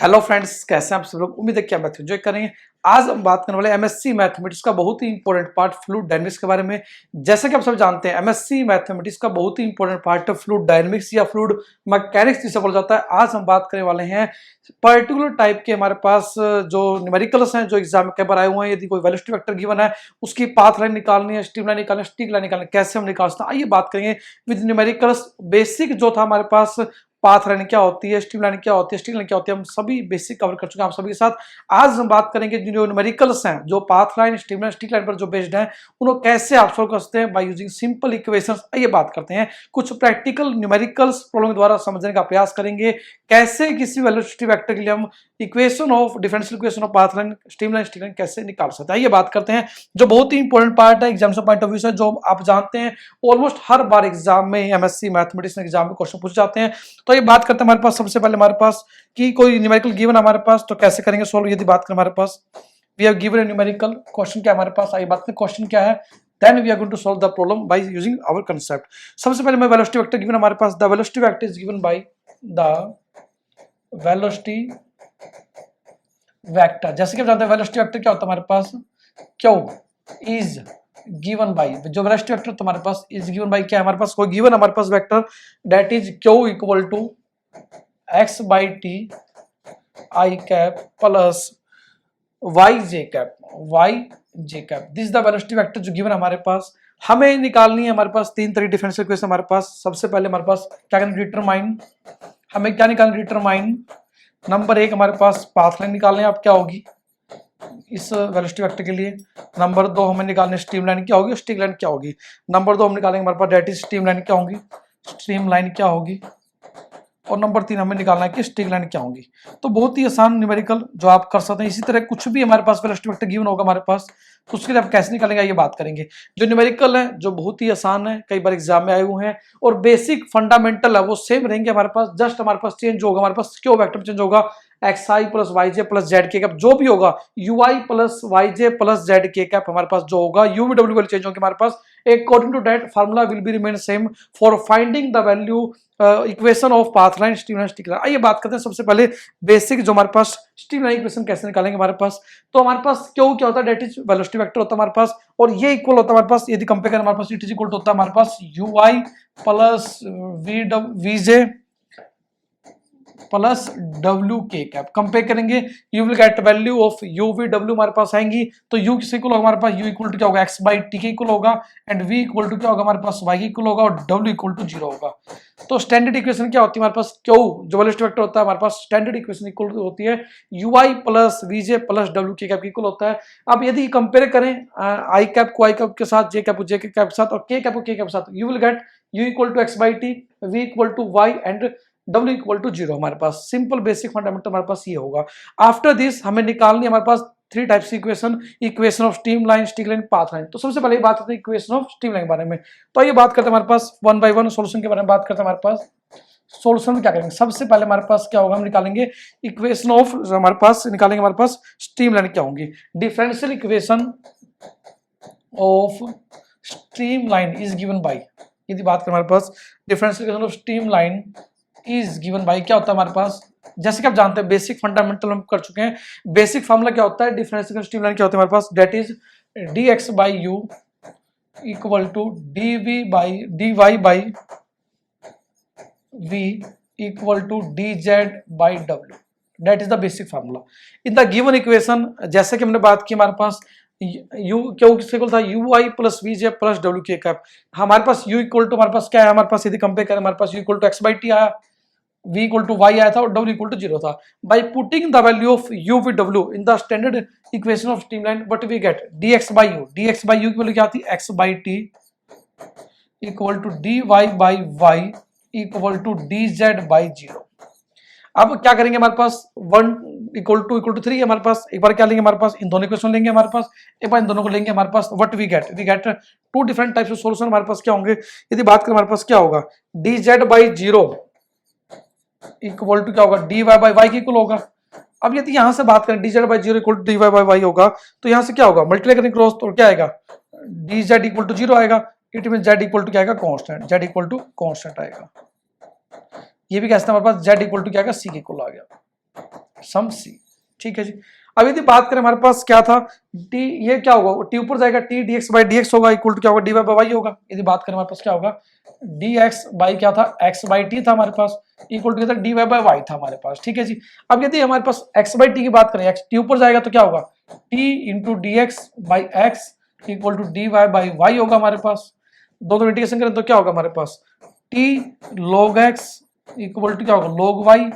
Hello friends, कैसे हैं आप सब लोग। उम्मीद है कि आप मैथ एंजॉय करेंगे। आज हम बात करने वाले एमएससी मैथमेटिक्स का बहुत ही इंपॉर्टेंट पार्ट फ्लूइड डायनामिक्स के बारे में। जैसा कि आप सब जानते हैं, एमएससी मैथमेटिक्स का बहुत ही इंपॉर्टेंट पार्ट है फ्लूइड डायनामिक्स या फ्लूइड मैकेनिक्स जिसे बोला जाता है। आज हम बात करने वाले हैं पर्टिकुलर टाइप के हमारे पास जो न्यूमेरिकल्स हैं, जो एग्जाम में कई बार आए हुए हैं। यदि कोई वेलोसिटी वेक्टर गिवन है, उसकी पाथ लाइन निकालनी है, स्ट्रीम लाइन निकालनी है, स्टिक लाइन निकालनी है, कैसे हम निकाल सकते हैं, आइए बात करेंगे विद न्यूमेरिकल्स। बेसिक जो था हमारे पास, पाथ लाइन क्या होती है, स्ट्रीम लाइन क्या होती है, स्टिक लाइन क्या होती है, हम सभी बेसिक कवर कर चुके हैं आप सभी के साथ। आज हम बात करेंगे जो न्यूमेरिकल्स हैं, जो path line, stream line, streak line पर जो बेस्ड हैं, उनको कैसे आप सॉल्व कर सकते हैं बाय यूजिंग सिंपल इक्वेशंस। आइए बात करते हैं, कुछ प्रैक्टिकल न्यूमेरिकल्स प्रॉब्लम द्वारा समझने का प्रयास करेंगे कैसे किसी वेलोसिटी वेक्टर के लिए हम equation of differential equation of path line, stream line, streak line कैसे निकाल सकते हैं। आइए बात करते हैं, जो बहुत ही इंपॉर्टेंट पार्ट है एग्जाम पॉइंट ऑफ व्यू से, जो आप जानते हैं ऑलमोस्ट हर बार एग्जाम में एमएससी मैथमेटिक्स एग्जाम में क्वेश्चन पूछे जाते हैं। तो ये बात करते हैं हमारे पास सबसे पहले हमारे पास कि कोई न्यूमेरिकल गिवन हमारे पास, तो कैसे करेंगे सॉल्व। यदि बात करें हमारे पास we have given a numerical question, क्या हमारे पास, आइए बात करें क्वेश्चन क्या है, then we are going to solve the problem by using our concept. सबसे पहले मैं वेलोसिटी वेक्टर गिवन हमारे पास, the velocity vector is given by the velocity vector. जैसे कि आप जानते हैं वेलोसिटी वेक्टर क्या होता है हमारे पास, क्यू इज गिवन बाय, जो वेलोसिटी वेक्टर तुम्हारे पास इज गिवन बाय क्या है हमारे पास, कोई गिवन हमारे पास vector that is Q equal to x by T I cap plus Y J cap, this is the velocity vector जो गिवन हमारे पास। हमें निकालनी है हमारे पास तीन तरह की डिफरेंशियल इक्वेशन हमारे पास। सबसे पहले हमारे पास क्या करना, डिटरमाइन, हमें क्या निकालना, डिटरमाइन। नंबर एक हमारे पास पाथ लाइन निकालनी है, अब क्या होगी इस वेलोसिटी वेक्टर के लिए। नंबर दो हमें निकालने स्ट्रीम लाइन क्या होगी, स्टिक लाइन क्या होगी। नंबर दो हम निकालेंगे हमारे पास डेट इज स्ट्रीम लाइन क्या होगी, स्ट्रीम लाइन क्या होगी। और नंबर तीन हमें निकालना है कि स्टिक लाइन क्या होगी। तो बहुत ही आसान न्यूमेरिकल जो आप कर सकते हैं। इसी तरह कुछ भी हमारे पास वेलोसिटी वेक्टर गिवन होगा हमारे पास, तो उसके लिए आप कैसे निकालेंगे ये बात करेंगे। जो न्यूमेरिकल है जो बहुत ही आसान है, कई बार एग्जाम में आए हुए हैं, और बेसिक फंडामेंटल है वो सेम रहेंगे हमारे पास। जस्ट हमारे पास चेंज होगा, हमारे पास क्यों वेक्टर चेंज होगा, x i plus Y j plus z के कैप जो भी होगा, u i plus Y j plus z के कैप हमारे पास जो होगा, यू वी डब्ल्यू वैल्यू चेंज होगी हमारे पास। According to that formula will be remain same for finding the value equation of path line, stream line, streak line. आइए बात करते हैं सबसे पहले बेसिक जो हमारे पास स्ट्रीम लाइन इक्वेशन कैसे निकालेंगे हमारे पास। तो हमारे पास क्यों क्या होता है, डेट इज वेलोसिटी वेक्टर होता है हमारे पास, और ये इक्वल होता है हमारे पास, यदि कंपेयर करें हमारे पास इट इज इक्वल होता है हमारे पास u i plus v j plus डब्ल्यू के कैप। कंपेयर करेंगे you will get value of u v डब्ल्यू हमारे पास आएंगी, तो यू किस इक्वल होगा हमारे पास, यू इक्वल टू क्या होगा, एक्स बाई टी के इक्वल होगा, एंड वी इक्वल टू क्या होगा हमारे पास, वाई इक्वल होगा, और डब्ल्यू इक्वल टू 0 होगा। तो स्टैंडर्ड इक्वेशन क्या होती है हमारे पास, क्यू जो वेलोसिटी वेक्टर होता है हमारे पास, स्टैंडर्ड इक्वेशन इक्वल होती है u i plus v j plus डब्ल्यू के कैप इक्वल होता है। अब यदि कंपेयर करें आई कैप को आई कैप के साथ, जे कैप को जे के कैप के साथ, और के कैप को के कैप के साथ, you will get u equal to x by t, v equal to y, and W equal to 0 हमारे पास। सिंपल बेसिक फंडामेंटल हमारे पास ये होगा। आफ्टर दिस हमें निकालनी हमारे पास थ्री टाइप्स की equation, equation of stream line, streak line, path line. तो सबसे पहले बात करते हैं इक्वेशन ऑफ स्ट्रीम लाइन के बारे में। तो ये बात करते हैं हमारे पास वन बाय वन सोल्यूशन के बारे में बात करते हैं। हमारे पास सोल्यूशन में क्या करेंगे, सबसे पहले हमारे पास क्या होगा, हम निकालेंगे इक्वेशन ऑफ, हमारे पास निकालेंगे हमारे पास स्ट्रीम लाइन क्या होंगी, differential equation of stream line is given by, यदि बात करें हमारे पास differential equation of stream line is given by क्या होता है हमारे पास, जैसे कि आप जानते हैं बेसिक फंडामेंटल हम कर चुके हैं। बेसिक फार्मूला क्या होता है डिफरेंशियल स्ट्रीम लाइन क्या होता है हमारे पास, that is d x by u equal to d v by d y by we equal to d z by डब्ल्यू, that is the basic formula in the given equation. जैसे कि हमने बात की हमारे पास यू क्यों किसके इक्वल था, u i plus v j plus डब्ल्यू के कैप। हमारे पास यू इक्वल टू हमारे पास क्या है, हमारे पास यदि कंपेयर करें हमारे पास u equal to x by t आया, v इक्वल टू वाई आया था, और w इक्वल टू 0 था। By putting the value of u with w in the standard equation of streamline, what we get, dx by u, dx by u की value क्या आती है, x by t equal to dy by y equal to dz by 0। अब क्या करेंगे, हमारे पास 1 equal to 3 है हमारे पास। एक बार क्या लेंगे हमारे पास, इन दोनों इक्वेशन लेंगे हमारे पास, एक बार इन दोनों को लेंगे हमारे पास, what we get two different types of solution हमारे पास क्या होंगे। यदि बात करें हमारे पास क्या होगा, dz by 0 इक्वल टू क्या होगा, डी वाई बाई वाई की इक्वल होगा। अब यदि यहां से बात करें d z by 0 equal to d y by y होगा, तो यहां से क्या होगा, मल्टीप्लाई करेंगे क्रॉस, तो क्या आएगा, डी जेड इक्वल टू 0 आएगा। It mean z equal to क्या आएगा, constant, z equal to constant आएगा। ये भी कैसे हमारे पास जेड इक्वल टू क्या आएगा, सी के इक्वल आ गया। सम सी। ठीक है जी। अब यदि बात करें हमारे पास क्या था टी, ये क्या होगा, टी ऊपर जाएगा, T D x by D x होगा इक्वल टू क्या होगा, डी वाई बाई वाई होगा। यदि बात करें हमारे पास क्या होगा, डी एक्स बाई क्या था, एक्स बाई टी था हमारे पास, इक्वल टू क्या था, डी वाई बाई वाई था हमारे पास। ठीक है जी। अब यदि हमारे पास एक्स बाई टी की बात करें, एक्स टी ऊपर जाएगा तो क्या होगा, t into d x by x equal to d y by y होगा हमारे पास। दोनों इंटीग्रेशन करें तो क्या होगा हमारे पास, t log x equal to क्या होगा, log y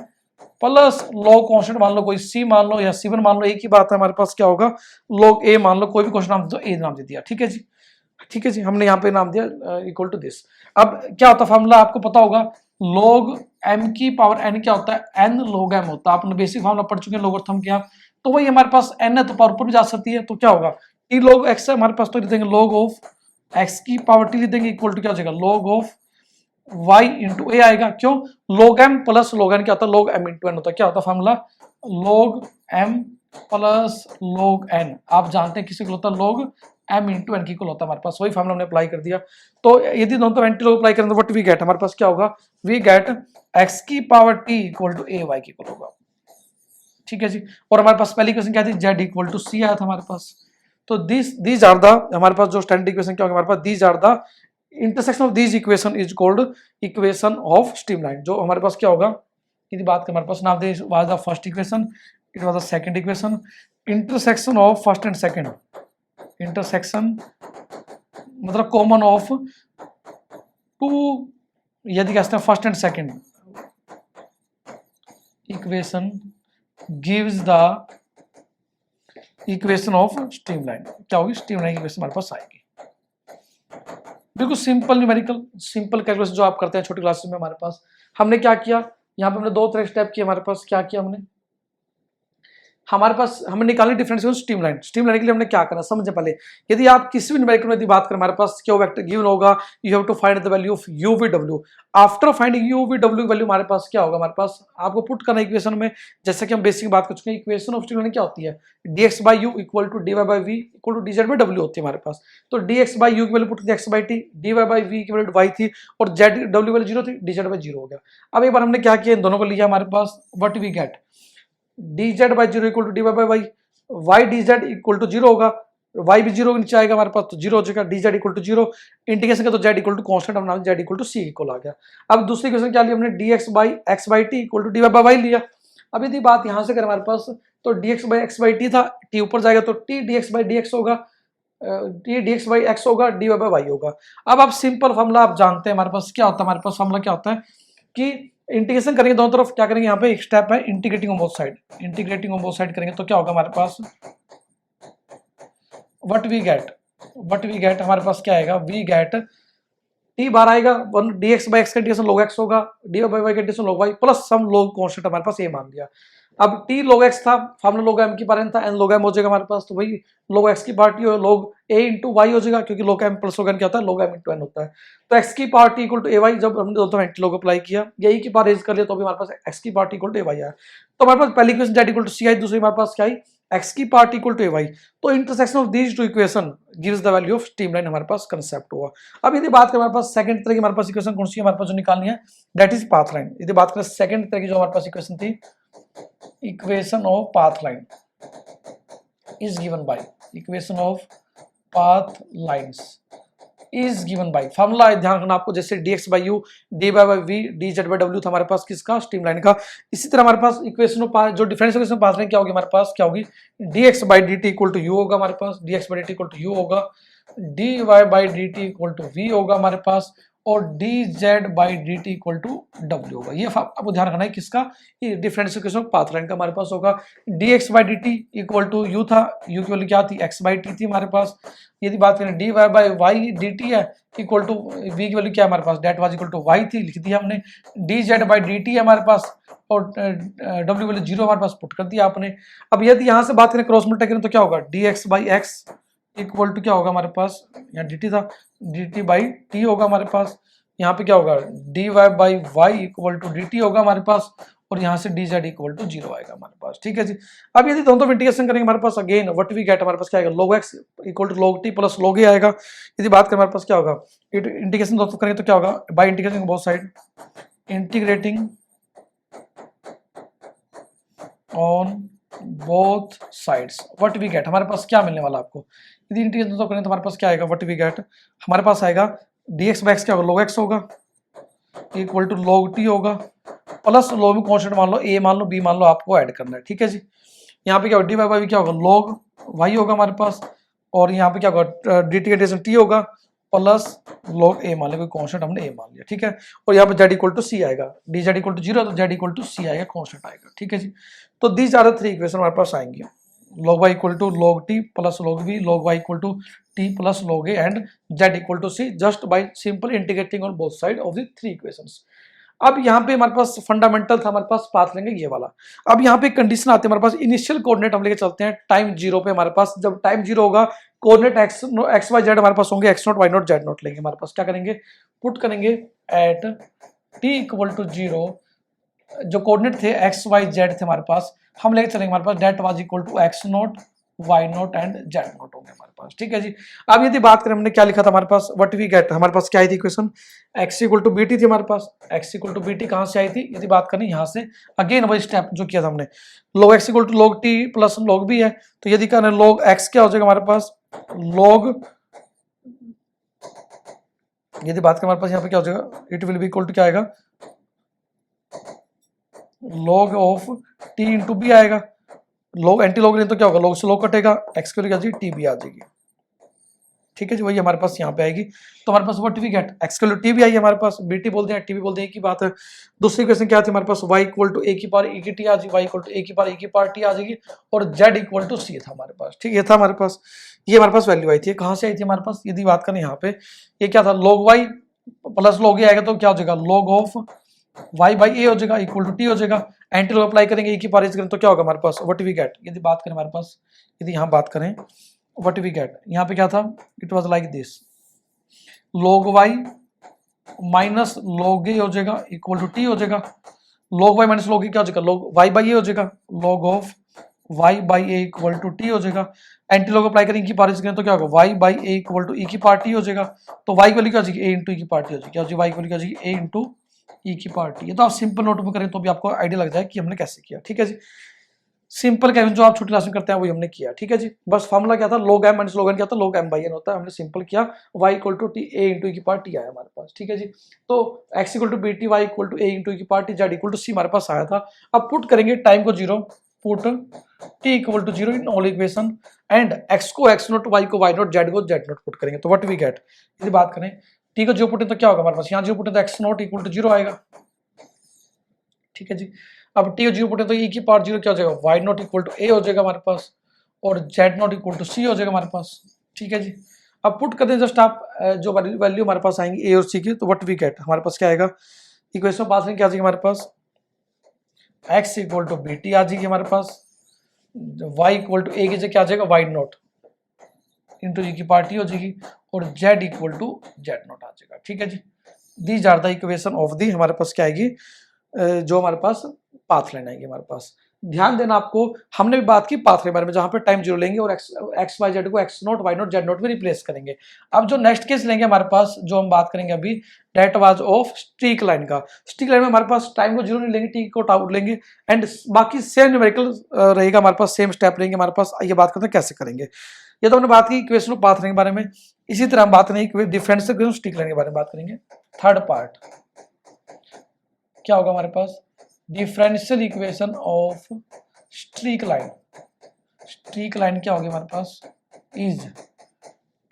plus log constant मान लो कोई सी मान लो या सी1 मान लो, एक ही बात है हमारे पास, क्या होगा लॉग ए मान लो, कोई भी क्वेश्चन नाम दे दो, ए नाम दे दिया। ठीक है जी। ठीक है जी, हमने यहाँ पे नाम दिया इक्वल टू दिस। अब क्या होता है फॉर्मूला आपको पता होगा, लॉग एम की पावर एन क्या होता है, एन लॉग एम होता है। आपने बेसिक फॉर्मूला पढ़ चुके हैं लोगरिथम के आप, तो वही हमारे पास एन है तो पावर ऊपर भी जा सकती है, तो क्या होगा टी लॉग एक्स है हमारे पास, तो लिख देंगे लॉग ऑफ एक्स की पावर टी लिख देंगे इक्वल टू क्या हो जाएगा, लॉग ऑफ y इंटू ए आएगा। क्यों, log m plus log n क्या होता है, log m इंटू n होता है। क्या होता है formula, log m plus log n, आप जानते हैं किसी को होता है log m इंटू n की इक्वल होता है हमारे पास, वही फॉर्मूला हमने अप्लाई कर दिया। तो यदि दोनों तो एंटी लॉग अप्लाई करें तो व्हाट वी गेट, हमारे पास क्या होगा, वी गेट x की power t equal to a y की इक्वल होगा। ठीक है जी। और हमारे पास पहली इक्वेशन क्या थी, z इक्वल टू c आया था हमारे पास। तो दीज आर द, हमारे पास जो स्टैंडर्ड इक्वेशन क्या होगा हमारे पास, these are the intersection of these equation is called equation of streamline. जो हमारे पास क्या होगा, यदि बात करें हमारे पास नाम they was the first equation, it was the second equation, intersection of first and second, intersection मतलब कॉमन ऑफ टू, यदि कहते हैं first and second equation gives the equation of streamline. क्या होगी, स्ट्रीमलाइन इक्वेशन हमारे पास आएगी। बिल्कुल सिंपल न्यूमेरिकल, सिंपल कैलकुलेशन जो आप करते हैं छोटी क्लासेस में। हमारे पास हमने क्या किया, यहाँ पे हमने दो तरह स्टेप किए। हमारे पास क्या किया हमने, हमारे पास हमें निकालनी डिफरेंशियल स्ट्रीमलाइन। स्ट्रीमलाइन के लिए हमने क्या करना समझे पहले, यदि आप किसी भी न्यूमेरिकल में यदि बात करें, हमारे पास क्या वेक्टर गिवन होगा, you have to find the value of u v w। After finding u v w value हमारे पास क्या होगा, हमारे पास आपको पुट करना इक्वेशन में, जैसे कि हम बेसिक बात कर चुके हैं, इक्वेशन ऑफ स्ट्रीमलाइन क्या होती है, dx by u equal to dy by v equal to dz by w होती है हमारे पास। तो dx by u की वैल्यू पुट की x by t, dy by v की वैल्यू y थी, और z w वैल्यू 0 थी, dz by 0 हो गया। अब एक बार हमने क्या किया, इन दोनों को लिया हमारे पास, what we get, dz by 0 equal to dy by y, y dz equal to 0 होगा, y भी 0 नीचे आएगा हमारे पास, तो 0 हो जाएगा, dz इक्वल टू 0, इंटीग्रेशन का तो z इक्वल टू कांस्टेंट, हम नाम z equal to c equal आ गया। अब दूसरी क्वेश्चन क्या लिया हमने, dx by x by t equal to dy by y लिया। अब यदि बात यहां से करें हमारे पास, तो dx by x by t था, t ऊपर जाएगा तो t dx by dx होगा, t dx by x होगा, dy by y होगा। अब आप सिंपल फॉर्मूला आप जानते हैं, हमारे पास क्या होता है, हमारे पास फॉर्मूला क्या होता है कि इंटीग्रेशन करेंगे दोनों तरफ, क्या करेंगे यहाँ पे एक स्टेप है integrating on both side, integrating on both side करेंगे तो क्या होगा हमारे पास, व्हाट वी गेट हमारे पास क्या आएगा, वी गेट टी बार आएगा 1 dx by x का इंटीग्रेशन log x होगा, dy by y का इंटीग्रेशन log y प्लस सम log कांस्टेंट हमारे पास ये मान दिया। अब t log x था, फार्मूला log m की पावर n था, n log m हो जाएगा हमारे पास, तो वही log x की पावर t हो log a इंटू y हो जाएगा, क्योंकि log m plus log n क्या होता है, log m इंटू n होता है। तो x की power t equal to ay, जब हमने दोनों एंटी लॉग अप्लाई किया, यही की पावर रेज कर लिया, तो भी हमारे पास x की power t equal to ay आया। तो हमारे पास पहली equation z equal to c आई, दूसरी हमारे पास क्या आई, x की power t equal to ay। तो intersection of these two equation gives the value of streamline, हमारे पास कंसेप्ट हुआ। अब यदि बात करें हमारे पास सेकंड तरह की हमारे पास इक्वेशन कौन सी है, हमारे पास जो निकालनी है, दैट इज पाथ लाइन। यदि बात करें सेकंड तरह की जो हमारे पास इक्वेशन थी, equation of path line is given bye, equation of path lines is given bye, formula ध्यान रखना आपको, जैसे dx by u, dy by v, dz by w था हमारे पास किसका, स्ट्रीमलाइन का। इसी तरह हमारे पास इक्वेशन ऑफ जो डिफरेंशियल इक्वेशन पाथ लाइन क्या होगी हमारे पास, क्या होगी, dx by dt equal to u होगा हमारे पास, dx by dt equal to u होगा, dy by dt equal to v होगा हमारे पास, और dz by dt equal to w होगा। ये आपको ध्यान रखना है किसका, ये differential equation of path line का हमारे पास होगा। dx by dt equal to u था, u की वैल्यू क्या थी, x by t थी हमारे पास। यदि बात करें dy by y dt है इक्वल टू v की वैल्यू क्या है हमारे पास, that was equal to y थी, लिख दिया हमने, dz by dt है हमारे पास, और w वैल्यू 0 हमारे पास पुट कर दिया आपने। अब यदि यहाँ से बात करें क्रॉस मल्टीप्लाई करें तो क्या होगा, dx by x equal to क्या होगा हमारे पास, यहाँ dt था, dt by t होगा हमारे पास, यहाँ पे क्या होगा, dy by y equal to dt होगा हमारे पास, और यहाँ से dz इक्वल टू 0 आएगा हमारे पास। ठीक है जी। अब यदि दोनों इंटीग्रेशन करेंगे हमारे पास, अगेन व्हाट वी गेट, हमारे पास क्या आएगा, log x equal to log t plus log a आएगा। यदि बात करें हमारे पास क्या होगा, इंटीग्रेशन दोस्तों करेंगे तो क्या होगा, by integrating both side, integrating on both sides what we get, हमारे पास क्या मिलने वाला आपको, यदि इंटीग्रेशन तो करें तो हमारे पास क्या आएगा, व्हाट वी गेट, हमारे पास आएगा dx बाई एक्स क्या होगा, log x होगा इक्वल टू log t होगा, प्लस log में कॉन्स्टेंट मान लो a मान लो b मान लो, आपको ऐड करना है, ठीक है जी। यहाँ पे क्या होगा, डी वाई बाई क्या होगा, log y होगा हमारे पास, और यहाँ पे क्या होगा, डी टी इंटीग्रेशन t होगा प्लस log a मान लिया, कोई कॉन्स्टेंट हमने a मान लिया, ठीक है। और यहाँ पे z इक्वल टू सी आएगा, d z equal to zero तो z इक्वल टू सी आएगा, कॉन्स्टेंट आएगा, ठीक है जी। तो these are the three equation हमारे पास आएंगे, log y equal to log t plus log v, log y equal to t plus log a and z equal to c, just by simple integrating on both side of the three equations. अब यहाँ पे हमारे पास fundamental था, हमारे पास path लेंगे ये वाला। अब यहाँ पे कंडीशन आती है हमारे पास, इनिशियल कोऑर्डिनेट हम लेके चलते हैं टाइम जीरो पे, हमारे पास जब टाइम जीरो होगा कोऑर्डिनेट एक्स वाई जेड हमारे पास होंगे, x naught Y naught Z naught लेंगे, हमारे पास क्या करेंगे, पुट करेंगे at t equal to zero, जो कोऑर्डिनेट थे एक्स वाई जेड थे हमारे पास, हम लेके चलेंगे हमारे पास that was equal to x naught Y naught and z naught होंगे हमारे पास, ठीक है जी। अब यदि बात करें हमने क्या लिखा था हमारे पास, व्हाट वी गेट, हमारे पास क्या आई थी equation, x equal to b t थी हमारे पास, x equal to b t कहाँ से आई थी, यदि बात करें यहाँ से, अगेन वही स्टेप जो किया था हमने, log x equal to log t plus log b है, तो यदि करें log x क्या हो जाएगा हमारे पास, log, यदि बात करें हमारे पास यहाँ पे क्या हो जाएगा, it will be equal to क्या आएगा, log of t into b आएगा, log एंटी लॉग तो क्या होगा, log से log कटेगा, x की वैल्यू टी बी आ जाएगी, ठीक है जी, वही हमारे पास यहाँ पे आएगी। तो हमारे पास व्हाट वी गेट, एक्स की वैल्यू टी भी आई है हमारे पास, बी टी बोलते हैं टी भी बोलते हैं, एक ही बात है। दूसरी क्वेश्चन क्या थी हमारे पास, वाई इक्वल टू ए की पावर ई की टी आ जाएगी, वाई इक्वल टू ए की पावर ई की पावर टी आ जाएगी, और जेड इक्वल टू सी था हमारे पास, ठीक, ये था हमारे पास, ये हमारे पास वैल्यू आई थी, कहाँ से आई थी हमारे पास, यदि बात करें यहाँ पे, ये क्या था, log वाई प्लस log ए आएगा तो क्या हो जाएगा, log ऑफ वाई बाई ए हो जाएगा इक्वल टू टी हो जाएगा, एंटी लॉग अप्लाई करेंगे, ए की पावर करें तो क्या होगा हमारे पास, व्हाट वी गेट, यदि बात करें हमारे पास, यदि यहाँ बात करें व्हाट वी गेट, यहाँ पे क्या था, it was like this, log y minus log a हो जाएगा इक्वल टू टी हो जाएगा, log y minus log a क्या हो जाएगा, log y बाई ए हो जाएगा, log of y by a equal to t हो जाएगा, एंटी लॉग अप्लाई करेंगे की पावर करें तो क्या होगा, y by a equal to e की पावर टी हो जाएगा, तो y की वैल्यू क्या हो जाएगी, a इंटू ई की पावर टी हो जाएगी, क्या हो जाएगी, y की वैल्यू क्या हो जाएगी, a इंटू ई की पावर टी। ये तो आप सिंपल नोट में करें तो भी आपको आइडिया लग जाए कि हमने कैसे किया, ठीक है जी। सिंपल कैलकुलेशन जो आप छोटी क्लास में करते हैं वही हमने किया, ठीक है जी। बस फॉर्मूला क्या था, log m minus log n क्या था, log m बाई n होता है, हमने सिंपल किया, y equal to t a into e की पावर टी आया हमारे पास, ठीक है जी। तो x equal to b t, y equal to a into e की power t, z equal to c हमारे पास आया था। अब पुट करेंगे टाइम को zero, put t equal to zero in all equation, and x को x नोट, y को y नोट, z को z नोट पुट करेंगे, तो व्हाट वी गेट, यदि बात करें t को जीरो पुट तो क्या होगा हमारे पास, यहाँ जीरो पुट तो x naught equal to zero आएगा, ठीक है जी। अब टी जीरो पुटे तो ई की पावर जीरो क्या हो जाएगा, वाई नॉट इक्वल टू ए हो जाएगा हमारे पास, और जेड नॉट इक्वल टू सी हो जाएगा हमारे पास, ठीक है जी। अब पुट करते हैं जस्ट आप जो वैल्यू हमारे पास आएंगी ए और सी की, तो व्हाट वी गेट, हमारे पास क्या आएगा, इक्वेशन पास में क्या आ जाएगी हमारे पास, x equal to b t आ जाएगी हमारे पास, वाई इक्वल टू ए की जगह क्या आ जाएगा, वाई नॉट इंटू ई की पावर टी हो जाएगी, और z equal to z naught आ जाएगा, ठीक है जी। These are the equation of the, हमारे पास क्या आएगी, जो हमारे पास पाथ लाइन आएगी हमारे पास। ध्यान देना आपको, हमने भी बात की पाथ के बारे में, जहां पे टाइम जीरो लेंगे और एक्स वाई जेड को x naught Y naught Z naught में रिप्लेस करेंगे। अब जो नेक्स्ट केस लेंगे हमारे पास, जो हम बात करेंगे अभी, that was of streak line का। स्ट्रीक लाइन में हमारे पास टाइम को जीरो नहीं लेंगे, टी को टाउ लेंगे, एंड बाकी सेम न्यूमेरिकल रहेगा हमारे पास, सेम स्टेप रहेंगे हमारे पास। ये बात करते हैं कैसे करेंगे, ये तो हमने बात की इक्वेशन ऑफ पाथ लाइन के बारे में। इसी तरह हम बात करेंगे डिफरेंशियल इक्वेशन स्ट्रीक लाइन के बारे में बात करेंगे। थर्ड पार्ट क्या होगा हमारे पास, differential equation of streak line. Streak line क्या होगी हमारे पास, इज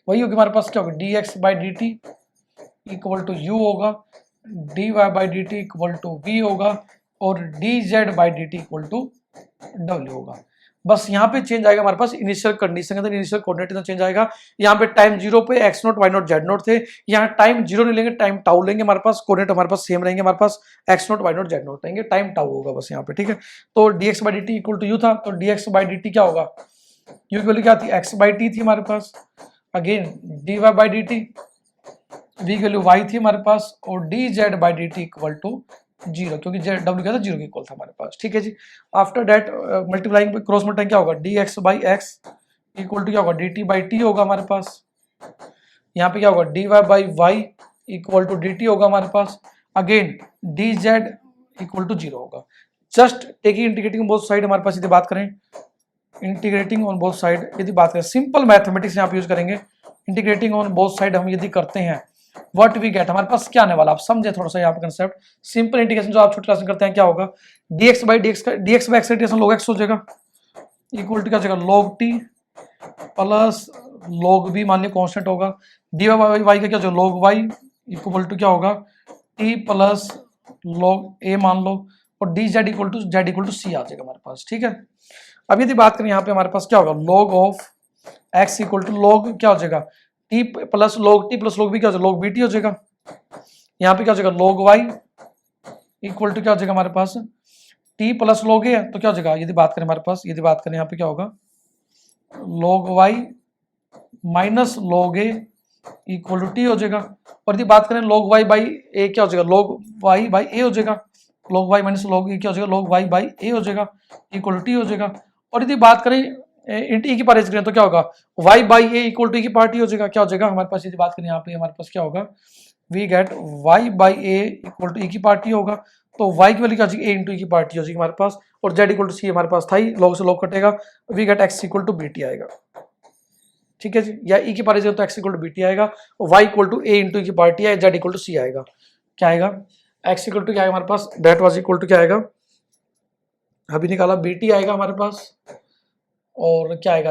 वही होगी हमारे पास, क्या होगा, d x by d t equal to u होगा, d y by d t equal to v होगा, और d z by d t equal to डब्ल्यू होगा। बस यहाँ पे चेंज आएगा हमारे पास इनिशियल कंडीशन के अंदर, इनिशियल कोऑर्डिनेट चेंज आएगा। यहाँ पे टाइम जीरो पे x naught Y naught Z naught थे, यहाँ टाइम जीरो नहीं लेंगे, टाइम टाउ लेंगे हमारे पास, कोऑर्डिनेट हमारे पास सेम रहेंगे, हमारे पास x naught Y naught Z naught रहेंगे, टाइम टाउ होगा बस यहाँ पे, ठीक है। तो d x by d t equal to u था, तो d x by d t क्या होगा, यू की वैल्यू क्या थी, एक्स बाई टी थी हमारे पास, again d y by d t, v की वैल्यू वाई थी हमारे पास, और d z by d t equal to zero, क्योंकि डब्ल्यू क्या था, जीरो के इक्वल था हमारे पास, ठीक है जी। After that multiplying cross multiplying क्या होगा, d x by x equal to क्या होगा, डी टी बाई टी होगा हमारे पास। यहाँ पे क्या होगा, d y by y equal to d t होगा हमारे पास, again d z equal to zero होगा। Just taking integrating both side, हमारे पास यदि बात करें इंटीग्रेटिंग ऑन बोथ साइड, यदि बात करें सिंपल मैथमेटिक्स यहाँ पे यूज करेंगे, इंटीग्रेटिंग ऑन बोथ साइड हम यदि करते हैं, व्हाट वी गेट, हमारे पास क्या आने वाला, आप समझे थोड़ा सा यहाँ पे कंसेप्ट। सिंपल इंटीग्रेशन जो आप छोटी क्लास में करते हैं क्या होगा, dx by D x by x log x हो जाएगा, इक्वल टू क्या हो जाएगा log t plus log b, मान लिया कॉन्स्टेंट होगा, डी वाई का क्या हो जाएगा log y इक्वल टू क्या होगा t प्लस log a मान लो, और डी जेड इक्वल टू सी आ जाएगा हमारे पास, ठीक है। अब यदि बात करें यहाँ पे हमारे पास क्या होगा log of x equal to log क्या हो जाएगा t प्लस log b क्या हो जाएगा log bt हो जाएगा, यहाँ पे क्या हो जाएगा log y इक्वल टू क्या हो जाएगा हमारे पास t प्लस log a, तो क्या हो जाएगा यदि बात करें हमारे पास, यदि बात करें यहाँ पे क्या होगा log y minus log a equal to t हो जाएगा, और यदि बात करें log y बाई a क्या हो जाएगा log y बाई a हो जाएगा, log y minus log a क्या हो जाएगा log y बाई a हो जाएगा इक्वल टू t हो जाएगा, और यदि बात करें e की पावर करें तो क्या होगा y by a equal to e की पावर t हो जाएगा, क्या हो जाएगा हमारे पास, यदि बात करें यहाँ पे हमारे पास क्या होगा we get y by a equal to e की पावर t होगा, तो y की वैल्यू क्या हो जाएगी a इंटू e की पावर t हो जाएगी हमारे पास, और z इक्वल टू c हमारे पास था ही, log से log कटेगा, we get x equal to bt आएगा, ठीक है जी, या e की पावर तो x इक्वल टू bt आएगा, y equal to a into e की पावर t है, z इक्वल टू c आएगा, क्या आएगा x इक्वल टू क्या आएगा हमारे पास, दैट वाज इक्वल टू क्या आएगा अभी निकाला bt आएगा हमारे पास, और क्या आएगा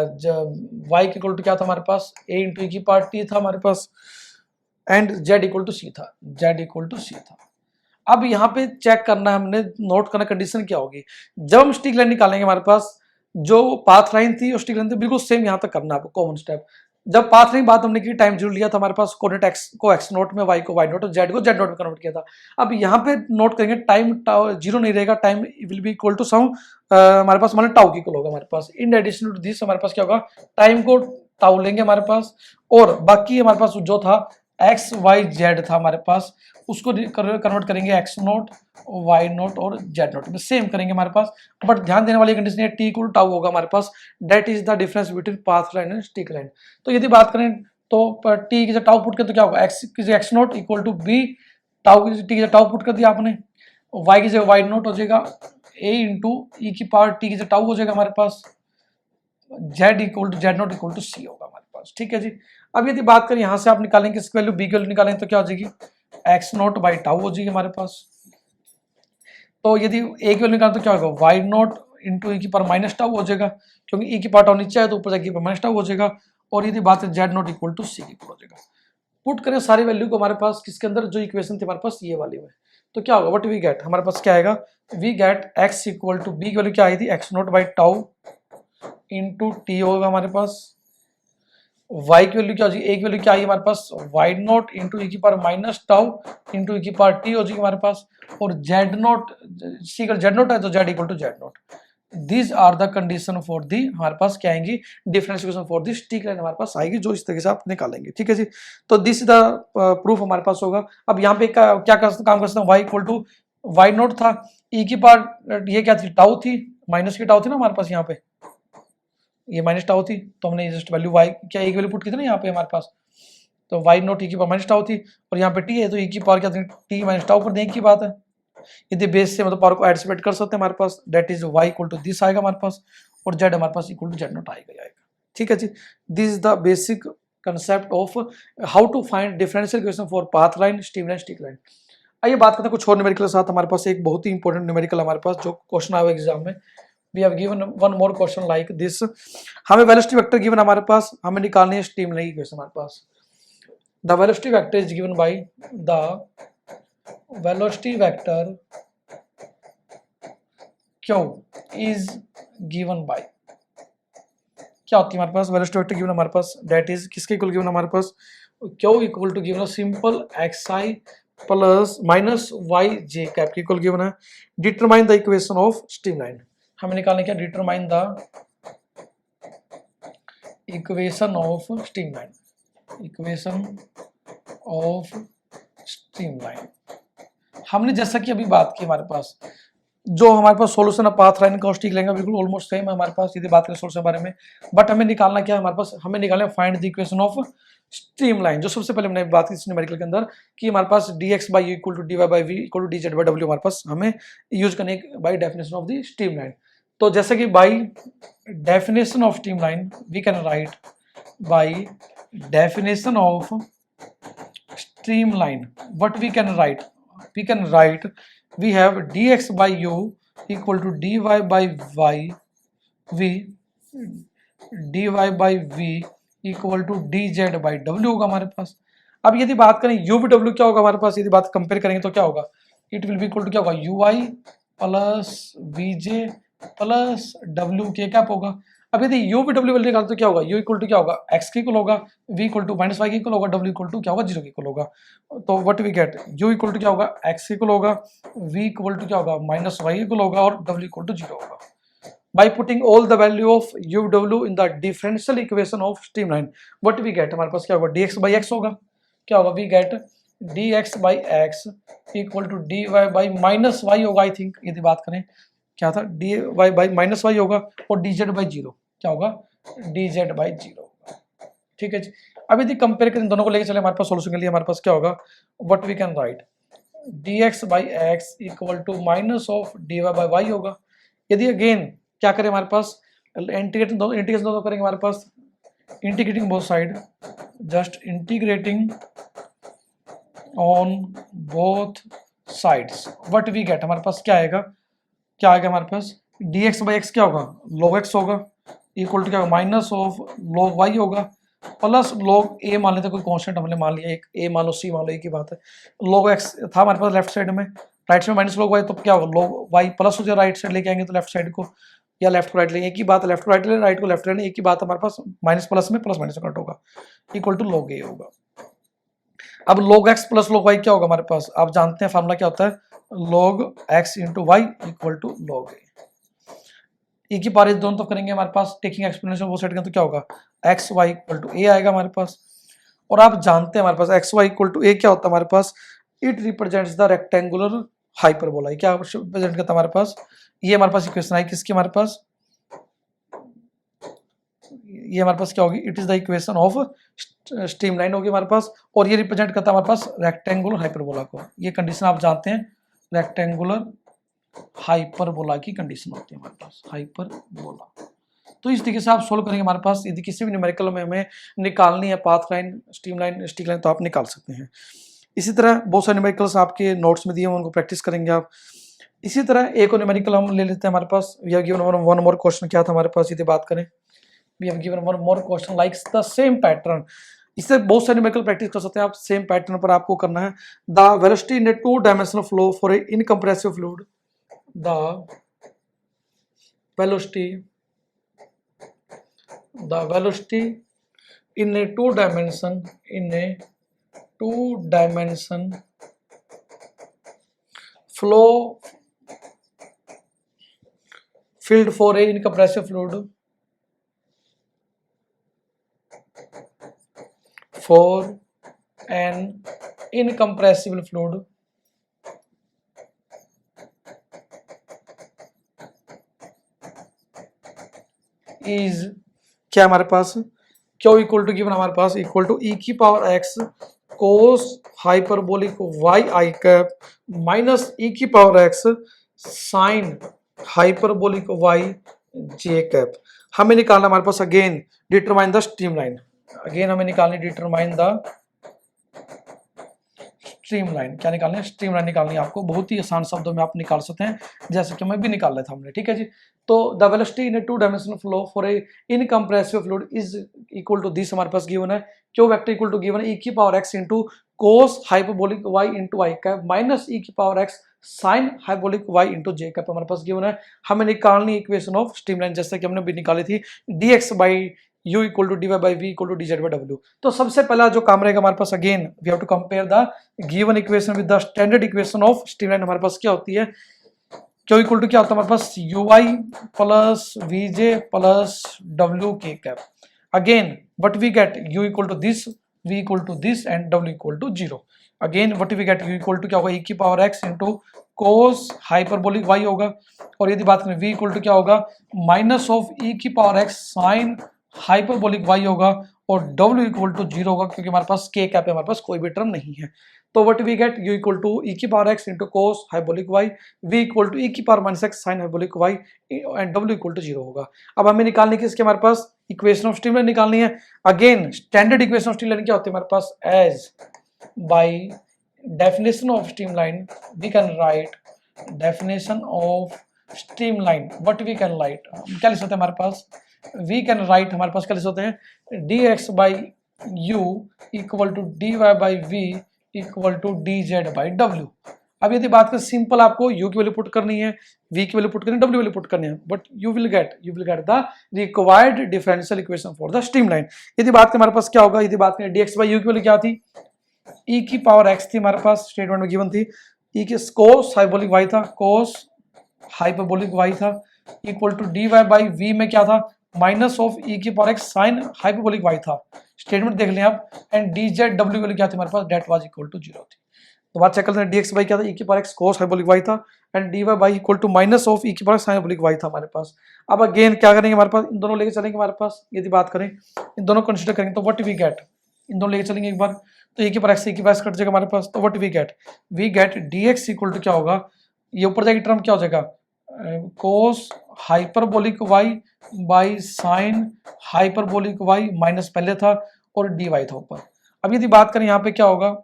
y इक्वल टू क्या था हमारे पास a इंटू e की पावर t था हमारे पास, and z equal to c था, z इक्वल टू c था। अब यहाँ पे चेक करना है हमने, नोट करना कंडीशन क्या होगी, जब हम स्टिक लाइन निकालेंगे हमारे पास जो पाथ लाइन थी और स्टिक लाइन थी बिल्कुल सेम यहाँ तक करना है आपको, कॉमन स्टेप। जब पाथ लाइन बात हमने की टाइम जीरो लिया था हमारे पास, कोऑर्डिनेट एक्स को एक्स नोट में, वाई को वाई नोट और जेड को जेड नोट में कन्वर्ट किया था। अब यहाँ पे नोट करेंगे टाइम जीरो नहीं रहेगा, time will be equal to some हमारे पास मतलब टाउ की इक्वल होगा हमारे पास। इन एडिशन टू दिस हमारे पास क्या होगा, टाइम को टाउ लेंगे हमारे पास, और बाकी हमारे पास जो था एक्स वाई जेड था हमारे पास, उसको कन्वर्ट करेंगे एक्स नोट वाई नोट और जेड नोट में, सेम करेंगे हमारे पास। बट ध्यान देने वाली कंडीशन है टी इक्वल टाउ होगा हमारे पास, that is the difference between path line and streak line. तो यदि बात करें तो टी की जगह टाउ पुट कर तो क्या होगा, एक्स की जगह x naught equal to b, tau की टी की जगह टाउ पुट कर दिया आपने, वाई की जगह वाई नोट हो जाएगा ए इंटू ई की पावर टी की जगह टाउ हो जाएगा हमारे पास, z equal to z naught equal to c होगा हमारे पास, ठीक है जी। अब यदि बात करें यहाँ से आप निकालेंगे इसकी वैल्यू, बी की वैल्यू निकालेंगे तो क्या हो जाएगी, एक्स नोट बाई टाउ हो जाएगी हमारे पास। तो यदि ए की वैल्यू निकालें तो क्या होगा, वाई नोट इंटू ई की पावर माइनस टाउ हो जाएगा, क्योंकि ई की पावर टाउ नीचे है तो ऊपर जाके माइनस टाउ हो जाएगा, और यदि बात करें जेड नोट इक्वल टू सी की हो जाएगा। पुट करें सारी वैल्यू को हमारे पास किसके अंदर, जो इक्वेशन थी हमारे पास ये वाली में, तो क्या होगा, व्हाट वी गेट, हमारे पास क्या आएगा, we get x equal to b की वैल्यू क्या आई थी, x naught by tau into t होगा हमारे पास, y की वैल्यू क्या हो जाएगी, a की वैल्यू क्या आई हमारे पास, y नोट इंटू ई की power minus tau into e की पावर टी हो जाएगी हमारे पास, और z नोट सी का z नोट है तो z इक्वल टू z नोट। These are the condition for the, हमारे पास क्या आएंगी, differentiation for the streak line हमारे पास आएगी, जो इस तरीके से आप निकालेंगे, ठीक है जी। तो दिस द प्रूफ हमारे पास होगा। अब यहाँ पे क्या काम कर सकते हैं, y equal to y naught था, ई की पावर ये क्या थी, टाउ थी, माइनस की टाउ थी ना हमारे पास, यहाँ पे ये माइनस टाउ थी, तो हमने जस्ट वैल्यू वाई क्या एक वैल्यू पुट की थी ना यहाँ पे हमारे पास, तो वाई नोट ई की पावर माइनस टाउ थी, और यहाँ पे टी है तो ई की पावर क्या थी, टी माइनस टाउ पर देख की बात है। यदि बेस से मतलब पावर को एडिसिपेट कर सकते हैं हमारे पास, that is y equal to this आएगा हमारे पास, और जेड हमारे पास इक्वल टू जेड नोट आएगा, ठीक है जी। This is the basic concept of how to find differential equation for path line, stream line, streak line. आइए बात करते हैं कुछ और न्यूमेरिकल के साथ। हमारे पास एक बहुत ही इंपॉर्टेंट न्यूमेरिकल हमारे पास जो क्वेश्चन आया एग्जाम में, we have given one more question like this। हमें वेलोसिटी वेक्टर गिवन हमारे पास, हमें निकालनी है स्ट्रीम लाइन इक्वेशन हमारे पास। The velocity vector is given by the velocity vector q is given by, क्या होती है हमारे पास वेलोसिटी वेक्टर गिवन हमारे पास, दैट इज किसके इक्वल गिवन हमारे पास, q equal to given simple x i plus minus y J cap की इक्वल गिवन है। Determine the equation of stream line, हमें निकालने क्या, determine the equation of stream line, equation of stream line. हमने जैसा कि अभी बात की हमारे पास जो हमारे पास सोल्यूशन ऑफ पाथ लाइन कॉस्टिक लेंगे बिल्कुल ऑलमोस्ट सेम है हमारे पास, यदि बात करें सोल्यूशन के बारे में। बट हमें निकालना क्या है हमारे पास, हमें निकालना find the equation of streamline. जो सबसे पहले हमने बात की न्यूमेरिकल के अंदर कि हमारे पास dx by equal to dy by v equal to dz by w हमारे पास हमें यूज करने by definition of the streamline. तो जैसे कि by definition of streamline we can write by definition of streamline, what we can write, we can write we have dx by u equal to dy by y v dy by v equal to dz by w होगा हमारे पास। अब यदि बात करें u v w क्या होगा हमारे पास, यदि बात कंपेयर करेंगे तो क्या होगा, it will be equal to क्या होगा ui plus vj plus w k cap होगा। अब यदि u v w निकालते तो क्या होगा, u इक्वल टू क्या होगा x के इक्वल होगा, v equal to minus y के इक्वल होगा, w इक्वल टू क्या होगा 0 के इक्वल होगा। तो what we get, u equal to क्या होगा x के इक्वल होगा, v इक्वल टू क्या होगा माइनस वाई के इक्वल होगा और w इक्वल टू 0 होगा। By putting all the value of u w in the differential equation of streamline what we get, हमारे पास क्या होगा dx बाई x होगा, क्या होगा we get dx by x equal to dy by minus y होगा। I think यदि बात करें क्या था dy बाई माइनस वाई होगा और dz बाई 0 क्या होगा dz बाई 0 होगा। ठीक है जी। अब यदि कंपेयर करें दोनों को लेके चले हमारे पास सोल्यूशन के लिए हमारे पास क्या होगा, what we can write dx by x equal to minus of dy by y होगा। यदि अगेन क्या करें हमारे पास इंटीग्रेशन दोनों करेंगे हमारे पास, integrating both side, just integrating on both sides what we get, हमारे पास क्या आएगा हमारे पास dx बाई एक्स क्या होगा log x होगा इक्वल टू क्या होगा माइनस ऑफ log y होगा प्लस log a मान लेते कोई कांस्टेंट हमने मान लिया, एक a मान लो c मान लो, एक ही बात है। log x था हमारे पास लेफ्ट साइड में, right side minus log y, तो क्या होगा log y प्लस हो जाए, राइट साइड लेके आएंगे तो लेफ्ट साइड को, या लेफ्ट को राइट लेंगे, एक ही बात है, लेफ्ट को राइट लें राइट को लेफ्ट लें, एक ही बात हमारे पास माइनस प्लस में प्लस माइनस कट होगा इक्वल टू log a होगा। अब log x plus log y क्या होगा हमारे पास, आप जानते हैं फार्मूला क्या होता है log x into y equal to log a। एक ही पावर दोनों तो करेंगे हमारे पास टेकिंग एक्सप्लेनेशन वो सेट करें तो क्या होगा x y equal to a आएगा हमारे पास। और आप जानते हैं हमारे पास x y equal to a क्या होता है हमारे पास, it represents the rectangular hyperbola. क्या रिप्रेजेंट करता है हमारे पास, ये हमारे पास इक्वेशन आई किसकी हमारे पास, ये हमारे पास क्या होगी, it is the equation of streamline होगी हमारे पास, और ये रिप्रेजेंट करता है हमारे पास रेक्टेंगुलर हाइपरबोला को। ये कंडीशन आप जानते हैं रेक्टेंगुलर हाइपरबोला की कंडीशन होती है हमारे पास हाइपरबोला। तो इस तरीके से आप सोल्व करेंगे हमारे पास, यदि किसी भी न्यूमेरिकल में हमें निकालनी है path line streamline stick line तो आप निकाल सकते हैं। इसी तरह बहुत सारे न्यूमेरिकल्स आपके नोट्स में दिए हैं, उनको प्रैक्टिस करेंगे आप। इसी तरह एक और न्यूमेरिकल हम ले लेते हैं हमारे पास, we have given one more question, क्या था हमारे पास यदि बात करें, we have given one more question like the same pattern. इससे बहुत सारे न्यूमेरिकल प्रैक्टिस कर सकते हैं आप, सेम पैटर्न पर आपको करना है। The velocity in a 2 dimensional flow for a incompressive fluid, the velocity in a two dimension flow filled for a incompressible fluid is क्या हमारे पास क्यू इक्वल टू गिवन हमारे पास इक्वल टू ई की power x cos hyperbolic y i cap minus e की power x sine hyperbolic y जे cap. हमें निकालना हमारे पास again determine the streamline, again हमें निकालनी डिटरमाइन द स्ट्रीमलाइन। क्या निकालना है, स्ट्रीमलाइन निकालनी है आपको, बहुत ही आसान शब्दों में आप निकाल सकते हैं जैसे कि मैं भी निकाल रहा था हमने। ठीक है जी। तो the velocity in a 2 dimensional flow for a incompressible fluid is equal to this, हमारे पास गिवन है q vector equal to given e की power x into cos hyperbolic y into i cap minus e की power x sine hyperbolic y into j cap हमारे पास given है। हमें निकालनी इक्वेशन ऑफ स्ट्रीमलाइन जैसे कि हमने भी निकाली थी dx by u equal to D by we equal to dz by w। तो सबसे पहला जो काम रहेगा हमारे पास, again we have to compare the given equation with the standard equation of streamline. हमारे पास क्या होती है, क्यू इक्वल टू क्या होता है हमारे पास ui plus vj plus w k cap. Again but we get u equal to this, v equal to this and w equal to 0। Again what we get, u equal to क्या होगा, e की power x into cos hyperbolic y होगा। और यदि बात करें v equal to क्या होगा, माइनस ऑफ e की power x sine hyperbolic y होगा। और w इक्वल टू 0 होगा क्योंकि हमारे पास k कैप है, हमारे पास कोई भी टर्म नहीं है। तो what we get, u equal to e की power x into cos hyperbolic y, v equal to e की power minus x sine hyperbolic y and w equal to 0 होगा। अब हमें निकालने की इसके हमारे पास इक्वेशन ऑफ स्ट्रीमलाइन निकालनी है। Again standard equation of streamline क्या होती है हमारे पास, as by definition of streamline we can write definition of streamline, what we can write, क्या लिख सकते हैं हमारे पास, we can write हमारे पास क्या लिख सकते हैं, dx by u equal to dy by v equal to dz by w। अब यदि बात करें सिंपल, आपको u की वैल्यू पुट करनी है, v की वैल्यू पुट करनी है, w वैल्यू पुट करनी है, but you will get the required differential equation for the streamline. यदि बात करें हमारे पास क्या होगा, यदि बात करें dx by u की वैल्यू क्या थी, e की पावर x थी हमारे पास, स्टेटमेंट में गिवन थी, e की कोस हाइपरबोलिक y था, कोस हाइपरबोलिक y था, equal to dy by v में क्या था, माइनस ऑफ e की power x sine hyperbolic y था, स्टेटमेंट देख लें आप। एंड dz w वैल्यू क्या थी हमारे पास, डेट वाज इक्वल टू 0 थी। तो बात चेक करते हैं, dx बाई क्या था, e की power x cos hyperbolic y था, and dy by equal to minus of e की पावर साइन हाइपरबोलिक y था हमारे पास। अब अगेन क्या करेंगे हमारे पास, इन दोनों लेके चलेंगे हमारे पास, यदि बात करें इन दोनों कंसीडर करेंगे तो व्हाट वी गेट, इन दोनों लेके चलेंगे एक बार, तो e की पावर x e की पावर x कट जाएगा हमारे पास। तो what we get dx equal to क्या होगा, ये ऊपर जाएगी टर्म क्या हो जाएगा, cos hyperbolic y by sine hyperbolic y, minus पहले था और dy था ऊपर। अब यदि बात करें यहाँ पे क्या होगा,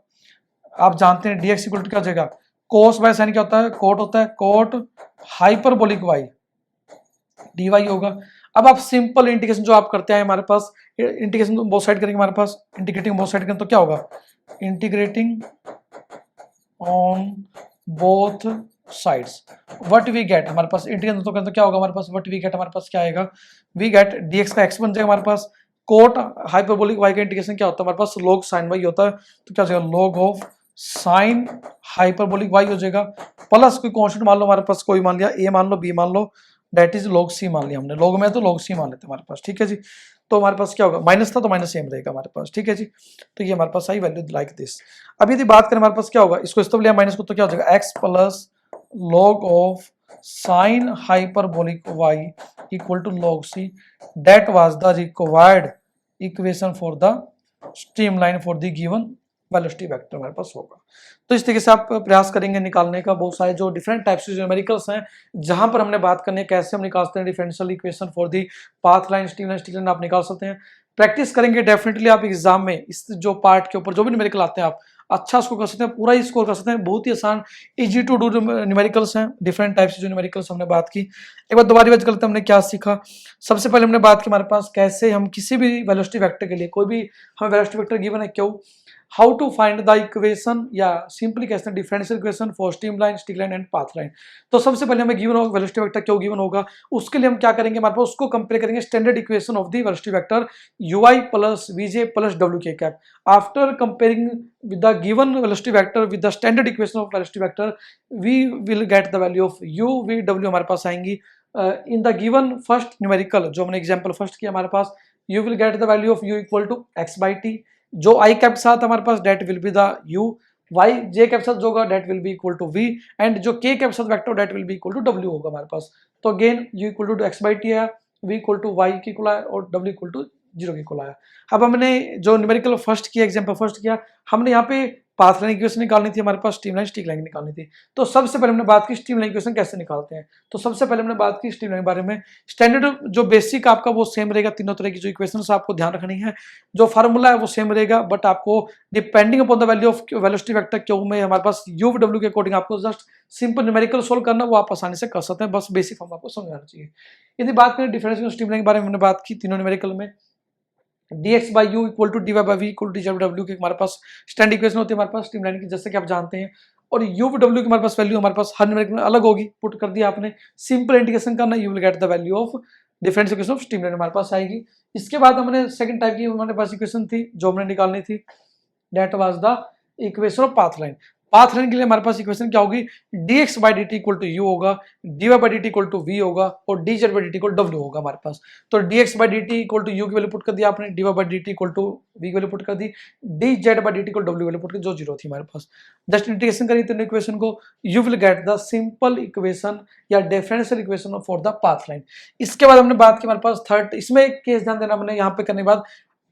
आप जानते हैं dx इक्वल टू क्या हो जाएगा, कोस बाय साइन क्या होता है, कोट होता है, कोट हाइपरबोलिक y dy होगा। अब आप सिंपल इंटीग्रेशन जो आप करते हैं हमारे पास, इंटीग्रेशन बोथ साइड करेंगे हमारे पास, इंटीग्रेटिंग बोथ साइड करें तो क्या होगा, integrating on both sides, what we get हमारे पास इंटीग्रेशन तो करें तो क्या होगा हमारे पास, व्हाट वी गेट हमारे पास क्या आएगा, वी गेट dx का x बन जाएगा हमारे पास, कोट हाइपरबोलिक y का इंटीग्रेशन क्या होता है हमारे पास, log sin y होता है, तो क्या हो जाएगा log of sine hyperbolic y हो जाएगा, प्लस कोई कांस्टेंट मान लो हमारे पास, कोई मान लिया a मान लो, b मान लो, डेट इज log c मान लिया हमने, log में तो log c मान लेते हैं हमारे पास, ठीक है जी। तो हमारे पास क्या होगा, माइनस था तो माइनस सेम रहेगा हमारे पास, ठीक है जी। तो ये हमारे पास आई वैल्यू लाइक दिस। अब यदि बात करें हमारे पास क्या होगा, इसको इस तरफ लिया माइनस को तो क्या हो जाएगा, x plus log of sine hyperbolic y equal to log c, that was the required equation for the streamline for the given velocity vector हमारे पास होगा। तो इस तरीके से आप प्रयास करेंगे निकालने का, बहुत सारे जो डिफरेंट टाइप्स के न्यूमेरिकल्स हैं जहां पर हमने बात करनी है कैसे हम निकालते हैं differential equation for the path line, streamline आप निकाल सकते हैं। प्रैक्टिस करेंगे डेफिनेटली आप एग्जाम में इस जो पार्ट के ऊपर जो भी न्यूमेरिकल आते हैं आप अच्छा स्कोर कर सकते हैं, पूरा ही स्कोर कर सकते हैं, बहुत ही आसान इजी टू डू न्यूमेरिकल्स हैं, डिफरेंट टाइप्स जो न्यूमेरिकल्स हमने बात की। एक बार दोबारा रिवाइज करते हैं हमने क्या सीखा। सबसे पहले हमने बात की हमारे पास कैसे हम किसी भी वेलोसिटी वेक्टर के लिए, कोई भी हमें वेलोसिटी वेक्टर गिवन है क्यों, how to find the equation या सिंपली कहते हैं differential equation for streamline, streamline and path line. तो सबसे पहले हमें गिवन होगा वेलोसिटी वेक्टर क्यों गिवन होगा, उसके लिए हम क्या करेंगे, हमारे पास उसको कंपेयर करेंगे standard equation of the velocity vector ui plus vj plus wk cap. After comparing with the given velocity vector with the standard equation of velocity vector, we will get the value of u, v, w हमारे पास आएंगी। in the given first numerical जो हमने example first किया हमारे पास, you will get the value of u equal to x by t, जो i cap साथ हमारे पास that will be the u, y j cap साथ जो होगा that will be equal to v, and जो k cap साथ vector that will be equal to w होगा हमारे पास। तो again u equal to x by t है, v equal to y की इक्वल है और w equal to 0 की इक्वल आया। अब हमने जो न्यूमेरिकल फर्स्ट किया, एग्जांपल फर्स्ट किया, हमने यहाँ पे पाथ लाइन इक्वेशन निकालनी थी, हमारे पास स्ट्रीमलाइन स्ट्रीमलाइन निकालनी थी। तो सबसे पहले हमने बात की स्ट्रीमलाइन इक्वेशन कैसे निकालते हैं। तो सबसे पहले हमने बात की स्ट्रीमलाइन के बारे में। स्टैंडर्ड जो बेसिक आपका वो सेम रहेगा, तीनों तरह की जो इक्वेशंस आपको ध्यान रखनी है, जो फार्मूला है वो सेम रहेगा, बट आपको depending upon the value of velocity vector Q में हमारे पास u w के अकॉर्डिंग आपको जस्ट सिंपल न्यूमेरिकल सोल्व करना, वो आप आसानी से कर सकते हैं, बस बेसिक फॉर्म आपको समझ आना चाहिए। यदि बात करें डिफरेंशियल स्ट्रीमलाइन के बारे में, हमने बात की तीनों न्यूमेरिकल में dx by u equal to dy by v equal to dz w की हमारे पास स्टैंडर्ड इक्वेशन होती है हमारे पास स्ट्रीमलाइन की, जैसे कि आप जानते हैं। और u w की हमारे पास वैल्यू हमारे पास हर न्यूमेरिकल में अलग होगी, पुट कर दिया आपने, सिंपल इंटीग्रेशन करना, you will get the value of differential equation of streamline हमारे पास आएगी। इसके बाद हमने सेकंड टाइप की हमारे पास इक्वेशन थी जो हमने निकालनी थी, that was the equation of path line. Path line के लिए हमारे पास इक्वेशन क्या होगी, dx by d t equal to u होगा, dy by d t equal to v होगा और dz by d t equal to w होगा हमारे पास। तो dx by d t equal to u की वैल्यू पुट कर दिया आपने, dy by d t equal to v की वैल्यू पुट कर दी, dz by d t equal to w की वैल्यू पुट कर, जो जीरो थी हमारे पास। जस्ट इंटीग्रेशन करी तीनों इक्वेशन को, you will get the simple equation या differential equation for the path line. इसके बाद हमने बात की हमारे पास थर्ड, इसमें एक केस ध्यान देना हमने यहाँ पे करने के बाद,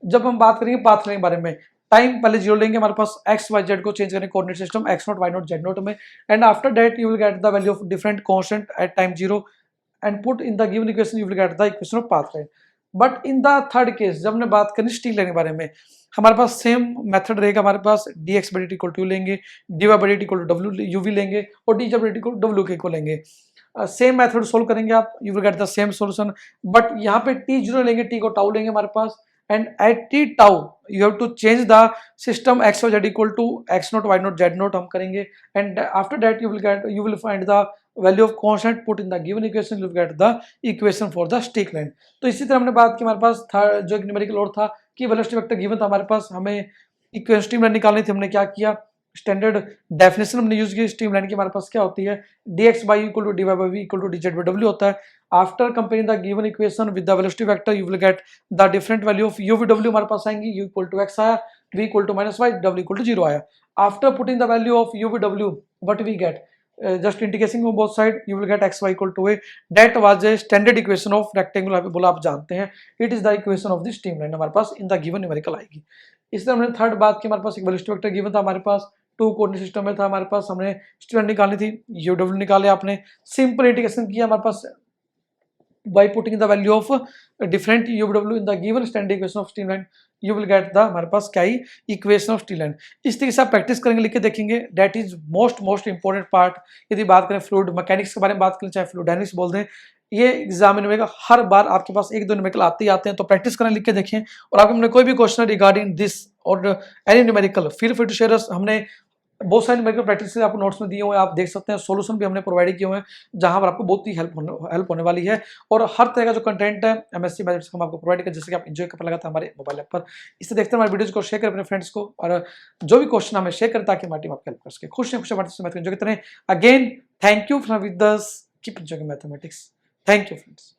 जब हम बात करेंगे पाथ लाइन के बारे में, टाइम पहले जीरो लेंगे हमारे पास, एक्स वाई जेड को चेंज करेंगे coordinate system X naught Y naught Z naught में, and after that you will get the value of different constant at time zero and put in the given equation, you will get the equation of path line. But in the third case जब हमने बात करें streak line के बारे में, हमारे पास same method रहेगा, हमारे पास dx by d t equal to लेंगे, dy by d t equal to w u v लेंगे और dz by d t equal to w के इक्वल लेंगे। सेम मेथड सोल्व करेंगे आप, you will get the same solution, but यहाँ पे t zero लेंगे, t को टाउ लेंगे हमारे पास, and at t tau you have to change the system x y z equal to x naught y naught z naught हम करेंगे, and after that you will find the value of constant put in the given equation, you will get the equation for the streak line। तो इसी तरह हमने बात की हमारे पास था जो एक न्यूमेरिकल और था कि वेलोसिटी वेक्टर गिवन था हमारे पास, हमें इक्वेशन स्ट्रीम लाइन निकालनी थी, हमने क्या किया, स्टैंडर्ड डेफिनेशन हमने यूज की स्ट्रीम लाइन की, हमारे पास क्या होती है dx by equal to dy by v equal to dz by w होता है। After comparing the given equation with the velocity vector you will get the different value of u v w हमारे पास आएंगी, u equal to x आया, v equal to minus y, w equal to 0 आया। After putting the value of u v w what we get, just integrating on both side you will get xy equal to a, that was a standard equation of rectangle बोला आप जानते हैं, it is the equation of the streamline हमारे पास in the given numerical आएगी। इस तरह हमने third बात की, हमारे पास एक वेलोसिटी वेक्टर गिवन था हमारे पास, टू कोऑर्डिनेट सिस्टम में था हमारे पास, हमने स्ट्रीमलाइन निकालनी थी, यू डब्ल्यू निकाले आपने, सिंपल इंटीग्रेशन किया हमारे पास by putting the value of different uw in the given standard equation of streamline you will get the हमारे पास क्या ही इक्वेशन ऑफ स्ट्रीमलाइन। इस तरीके से आप प्रैक्टिस करेंगे, लिख के देखेंगे, that is most important part. यदि बात करें फ्लूइड मैकेनिक्स के बारे में बात करें, चाहे फ्लूइड डायनामिक्स बोल दें, ये एग्जाम में हर बार आपके पास एक दो न्यूमेरिकल आते ही आते हैं, तो प्रैक्टिस करें, लिख के देखें। और आपको हमने कोई भी क्वेश्चन रिगार्डिंग दिस और any numerical feel free to share us, हमने बहुत सारे न्यूमेरिकल प्रैक्टिस आपको नोट्स में दिए हुए हैं, आप देख सकते हैं, सॉल्यूशन भी हमने प्रोवाइड किए हुए हैं जहां पर आपको बहुत ही हेल्प होने वाली है। और हर तरह का जो कंटेंट है एमएससी मैथमेटिक्स हम आपको प्रोवाइड करें, जैसे कि आप एंजॉय कर लगा था हमारे मोबाइल ऐप पर। इससे देखते हैं हमारे वीडियोज को शेयर करें अपने फ्रेंड्स को, और जो भी क्वेश्चन हमें शेयर करें ताकि हमारी टीम आपकी हेल्प कर सके। खुश एंजॉय करते रहें। Again thank you with us, keep enjoying mathematics. Thank you friends.